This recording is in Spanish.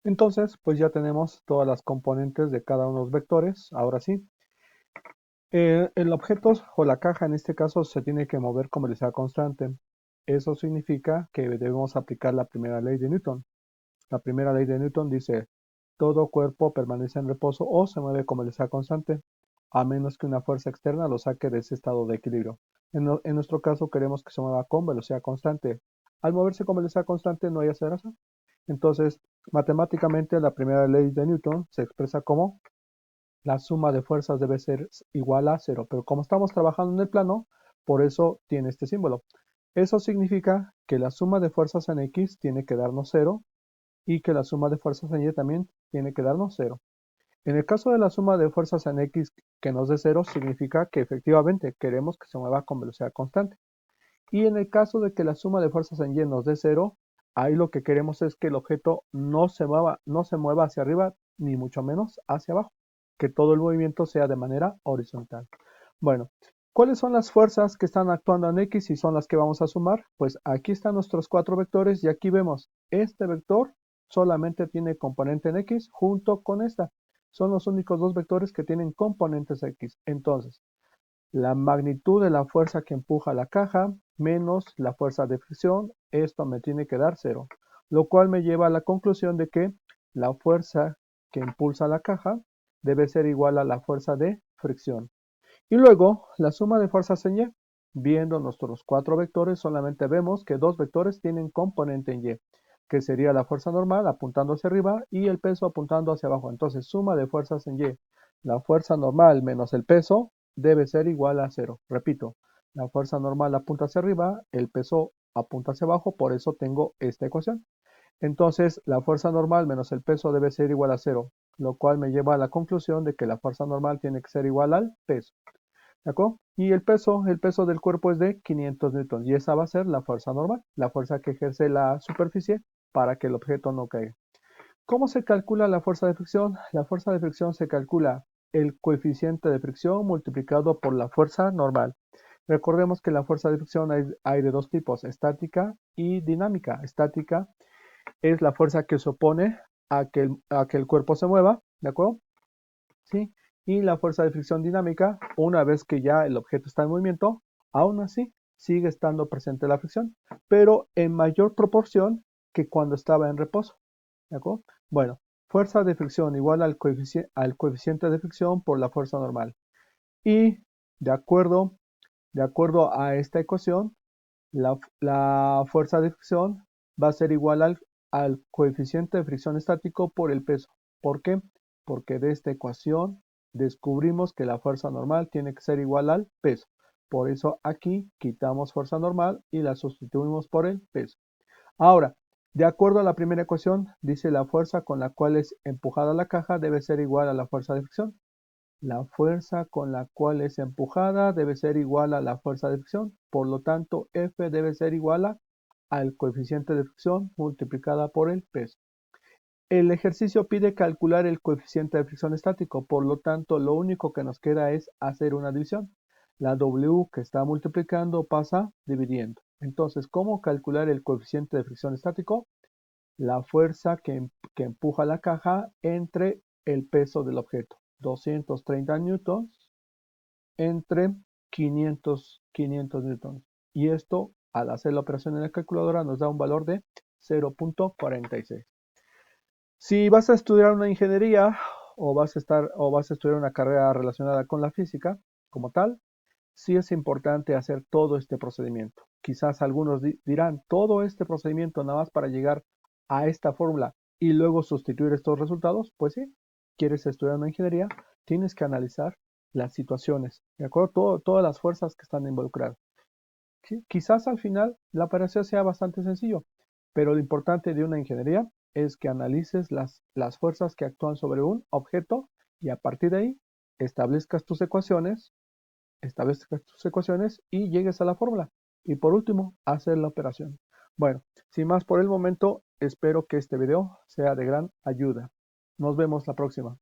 Entonces, pues ya tenemos todas las componentes de cada uno de los vectores. Ahora sí, el objeto o la caja en este caso se tiene que mover como velocidad constante. Eso significa que debemos aplicar la primera ley de Newton. La primera ley de Newton dice, todo cuerpo permanece en reposo o se mueve con velocidad constante, a menos que una fuerza externa lo saque de ese estado de equilibrio. En nuestro caso queremos que se mueva con velocidad constante. Al moverse con velocidad constante no hay aceleración. Entonces, matemáticamente la primera ley de Newton se expresa como la suma de fuerzas debe ser igual a cero, pero como estamos trabajando en el plano, por eso tiene este símbolo. Eso significa que la suma de fuerzas en X tiene que darnos cero y que la suma de fuerzas en Y también tiene que darnos cero. En el caso de la suma de fuerzas en X que nos dé cero, significa que efectivamente queremos que se mueva con velocidad constante. Y en el caso de que la suma de fuerzas en Y nos dé cero, ahí lo que queremos es que el objeto no se mueva hacia arriba, ni mucho menos hacia abajo, que todo el movimiento sea de manera horizontal. Bueno, ¿cuáles son las fuerzas que están actuando en X y son las que vamos a sumar? Pues aquí están nuestros cuatro vectores y aquí vemos, este vector solamente tiene componente en X junto con esta. Son los únicos dos vectores que tienen componentes X. Entonces, la magnitud de la fuerza que empuja la caja menos la fuerza de fricción, esto me tiene que dar cero, lo cual me lleva a la conclusión de que la fuerza que impulsa la caja debe ser igual a la fuerza de fricción. Y luego, la suma de fuerzas en Y. Viendo nuestros cuatro vectores, solamente vemos que dos vectores tienen componente en Y, que sería la fuerza normal apuntando hacia arriba y el peso apuntando hacia abajo. Entonces, suma de fuerzas en Y. La fuerza normal menos el peso debe ser igual a cero. Repito, la fuerza normal apunta hacia arriba, el peso apunta hacia abajo, por eso tengo esta ecuación. Entonces, la fuerza normal menos el peso debe ser igual a cero, lo cual me lleva a la conclusión de que la fuerza normal tiene que ser igual al peso. ¿De acuerdo? Y el peso del cuerpo es de 500 newtons y esa va a ser la fuerza normal, la fuerza que ejerce la superficie para que el objeto no caiga. ¿Cómo se calcula la fuerza de fricción? La fuerza de fricción se calcula el coeficiente de fricción multiplicado por la fuerza normal. Recordemos que la fuerza de fricción hay de dos tipos, estática y dinámica. Estática es la fuerza que se opone a que el cuerpo se mueva, ¿de acuerdo? ¿Sí? Y la fuerza de fricción dinámica, una vez que ya el objeto está en movimiento, aún así sigue estando presente la fricción, pero en mayor proporción que cuando estaba en reposo. ¿De acuerdo? Bueno, fuerza de fricción igual al coeficiente de fricción por la fuerza normal. Y de acuerdo, de acuerdo a esta ecuación, la fuerza de fricción va a ser igual al coeficiente de fricción estático por el peso. ¿Por qué? Porque de esta ecuación descubrimos que la fuerza normal tiene que ser igual al peso. Por eso aquí quitamos fuerza normal y la sustituimos por el peso. Ahora, de acuerdo a la primera ecuación, dice la fuerza con la cual es empujada la caja debe ser igual a la fuerza de fricción. La fuerza con la cual es empujada debe ser igual a la fuerza de fricción. Por lo tanto, F debe ser igual al coeficiente de fricción multiplicada por el peso. El ejercicio pide calcular el coeficiente de fricción estático, por lo tanto, lo único que nos queda es hacer una división. La W que está multiplicando pasa dividiendo. Entonces, ¿cómo calcular el coeficiente de fricción estático? La fuerza que empuja la caja entre el peso del objeto. 230 newtons entre 500 newtons. Y esto, al hacer la operación en la calculadora, nos da un valor de 0.46. Si vas a estudiar una ingeniería o vas a estudiar una carrera relacionada con la física como tal, sí es importante hacer todo este procedimiento. Quizás algunos dirán, todo este procedimiento nada más para llegar a esta fórmula y luego sustituir estos resultados. Pues sí, quieres estudiar una ingeniería, tienes que analizar las situaciones, ¿de acuerdo? Todas las fuerzas que están involucradas. ¿Sí? Quizás al final la operación sea bastante sencillo, pero lo importante de una ingeniería es que analices las fuerzas que actúan sobre un objeto y a partir de ahí establezcas tus ecuaciones y llegues a la fórmula. Y por último, hacer la operación. Bueno, sin más por el momento, espero que este video sea de gran ayuda. Nos vemos la próxima.